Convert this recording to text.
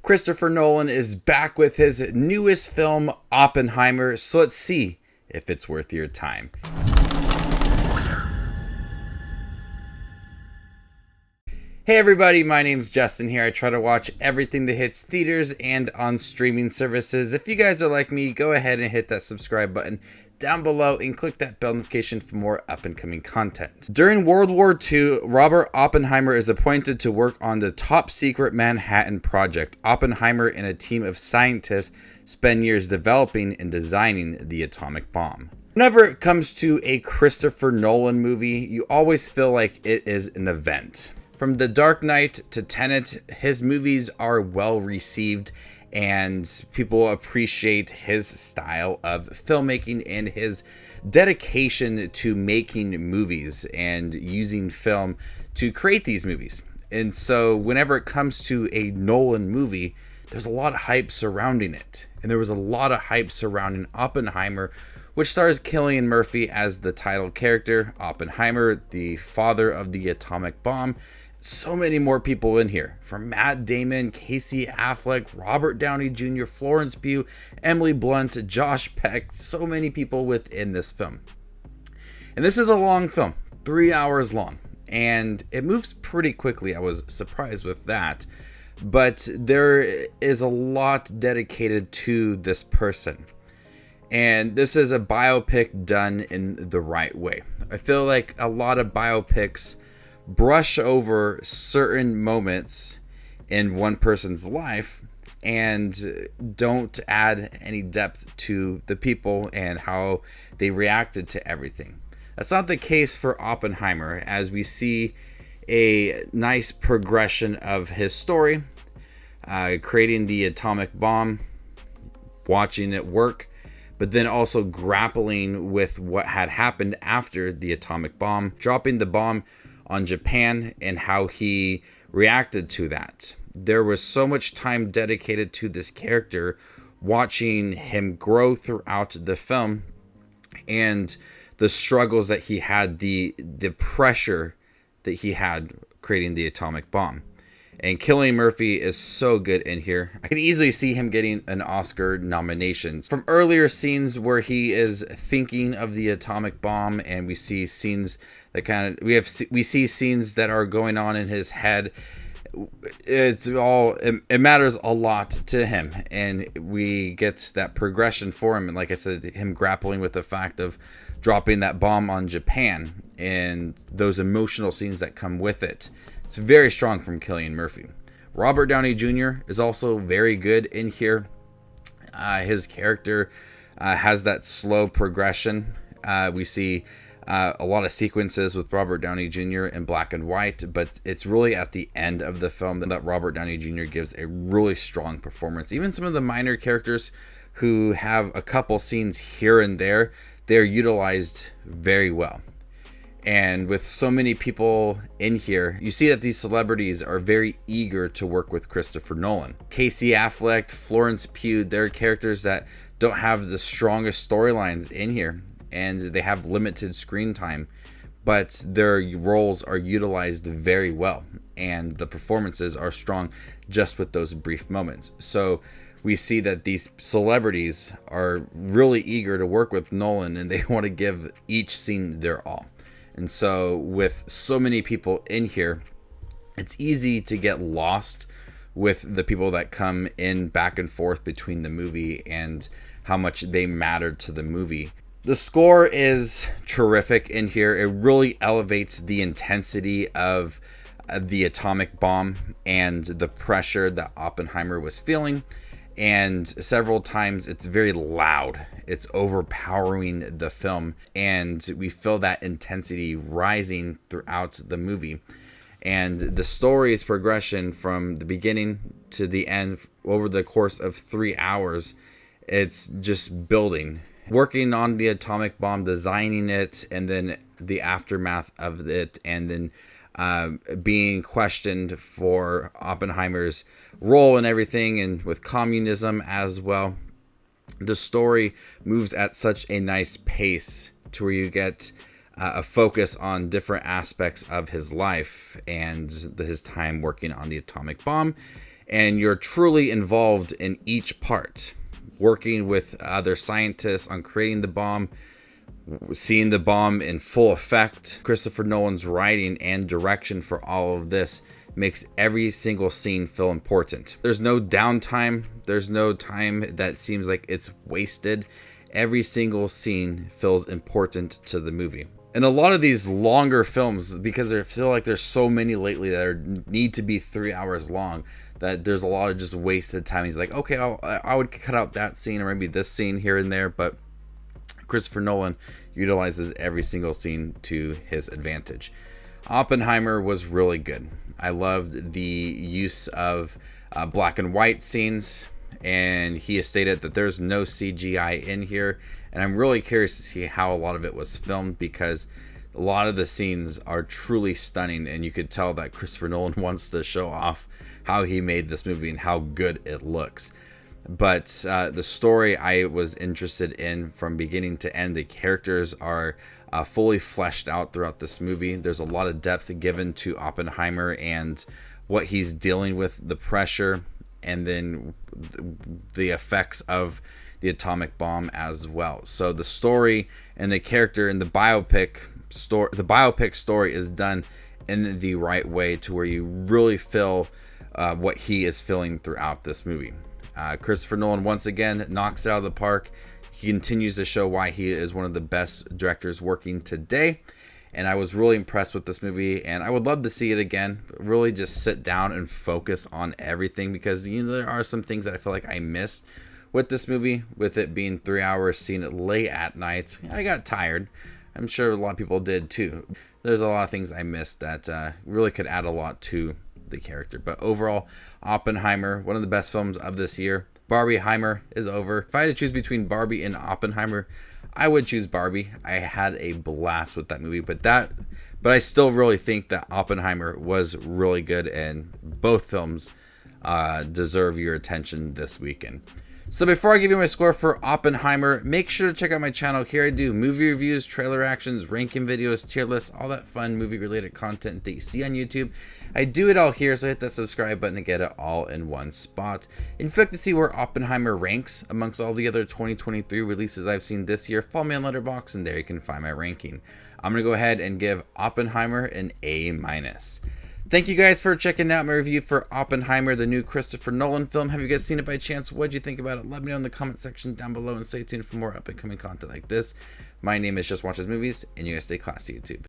Christopher Nolan is back with his newest film, Oppenheimer, so let's see if it's worth your time. Hey everybody, my name's Justin here. I try to watch everything that hits theaters and on streaming services. If you guys are like me, go ahead and hit that subscribe button down below and click that bell notification for more up and coming content. During World War II, Robert Oppenheimer is appointed to work on the top secret Manhattan Project. Oppenheimer and a team of scientists spend years developing and designing the atomic bomb. Whenever it comes to a Christopher Nolan movie, you always feel like it is an event. From The Dark Knight to Tenet, his movies are well received and people appreciate his style of filmmaking and his dedication to making movies and using film to create these movies. And so whenever it comes to a Nolan movie, there's a lot of hype surrounding it. And there was a lot of hype surrounding Oppenheimer, which stars Cillian Murphy as the title character, Oppenheimer, the father of the atomic bomb. So many more people in here, from Matt Damon, Casey Affleck, Robert Downey Jr., Florence Pugh, Emily Blunt, Josh Peck, so many people within this film. And this is a long film, 3 hours long, and it moves pretty quickly. I was surprised with that, but there is a lot dedicated to this person. And this is a biopic done in the right way. I feel like a lot of biopics brush over certain moments in one person's life and don't add any depth to the people and how they reacted to everything. That's not the case for Oppenheimer, as we see a nice progression of his story, creating the atomic bomb, watching it work, but then also grappling with what had happened after the atomic bomb, dropping the bomb on Japan and how he reacted to that. There was so much time dedicated to this character, watching him grow throughout the film and the struggles that he had, the pressure that he had creating the atomic bomb. And Cillian Murphy is so good in here. I could easily see him getting an Oscar nomination. From earlier scenes where he is thinking of the atomic bomb, and we see scenes that we see scenes that are going on in his head. It matters a lot to him, and we get that progression for him. And like I said, him grappling with the fact of dropping that bomb on Japan and those emotional scenes that come with it. It's very strong from Cillian Murphy. Robert Downey Jr. is also very good in here. His character has that slow progression. We see a lot of sequences with Robert Downey Jr. in black and white, but it's really at the end of the film that Robert Downey Jr. gives a really strong performance. Even some of the minor characters who have a couple scenes here and there, they're utilized very well. And with so many people in here, you see that these celebrities are very eager to work with Christopher Nolan. Casey Affleck, Florence Pugh, they're characters that don't have the strongest storylines in here, and they have limited screen time, but their roles are utilized very well, and the performances are strong just with those brief moments. So we see that these celebrities are really eager to work with Nolan, and they want to give each scene their all. And so with so many people in here, it's easy to get lost with the people that come in back and forth between the movie and how much they matter to the movie. The score is terrific in here. It really elevates the intensity of the atomic bomb and the pressure that Oppenheimer was feeling. And several times it's very loud. It's overpowering the film, and we feel that intensity rising throughout the movie. And the story's progression from the beginning to the end over the course of 3 hours, it's just building, working on the atomic bomb, designing it, and then the aftermath of it, and then being questioned for Oppenheimer's role in everything, and with communism as well. The story moves at such a nice pace to where you get a focus on different aspects of his life and his time working on the atomic bomb, and you're truly involved in each part, working with other scientists on creating the bomb, seeing the bomb in full effect. Christopher Nolan's writing and direction for all of this makes every single scene feel important. There's no downtime. There's no time that seems like it's wasted. Every single scene feels important to the movie. And a lot of these longer films, because I feel like there's so many lately that need to be 3 hours long, that there's a lot of just wasted time. He's like, okay, I would cut out that scene or maybe this scene here and there, but Christopher Nolan utilizes every single scene to his advantage. Oppenheimer was really good. I loved the use of black and white scenes, and he has stated that there's no CGI in here, and I'm really curious to see how a lot of it was filmed, because a lot of the scenes are truly stunning, and you could tell that Christopher Nolan wants to show off how he made this movie and how good it looks. But the story I was interested in from beginning to end. The characters are fully fleshed out throughout this movie. There's a lot of depth given to Oppenheimer and what he's dealing with, the pressure, and then the effects of the atomic bomb as well. So the story and the character and the biopic story is done in the right way to where you really feel what he is feeling throughout this movie. Christopher Nolan once again knocks it out of the park. He continues to show why he is one of the best directors working today. And I was really impressed with this movie, and I would love to see it again. Really just sit down and focus on everything, because there are some things that I feel like I missed with this movie, with it being 3 hours, seeing it late at night. I got tired. I'm sure a lot of people did too. There's a lot of things I missed that really could add a lot to the character. But overall, Oppenheimer, one of the best films of this year. Barbieheimer is over. If I had to choose between Barbie and Oppenheimer, I would choose Barbie. I had a blast with that movie, but I still really think that Oppenheimer was really good, and both films deserve your attention this weekend. So before I give you my score for Oppenheimer, make sure to check out my channel. Here I do movie reviews, trailer reactions, ranking videos, tier lists, all that fun movie related content that you see on YouTube. I do it all here, so hit that subscribe button to get it all in one spot. And if you'd like to see where Oppenheimer ranks amongst all the other 2023 releases I've seen this year, follow me on Letterboxd, and there you can find my ranking. I'm going to go ahead and give Oppenheimer an A-. Thank you guys for checking out my review for Oppenheimer, the new Christopher Nolan film. Have you guys seen it by chance? What'd you think about it? Let me know in the comment section down below, and stay tuned for more up and coming content like this. My name is Just Watches Movies, and you guys stay classy, YouTube.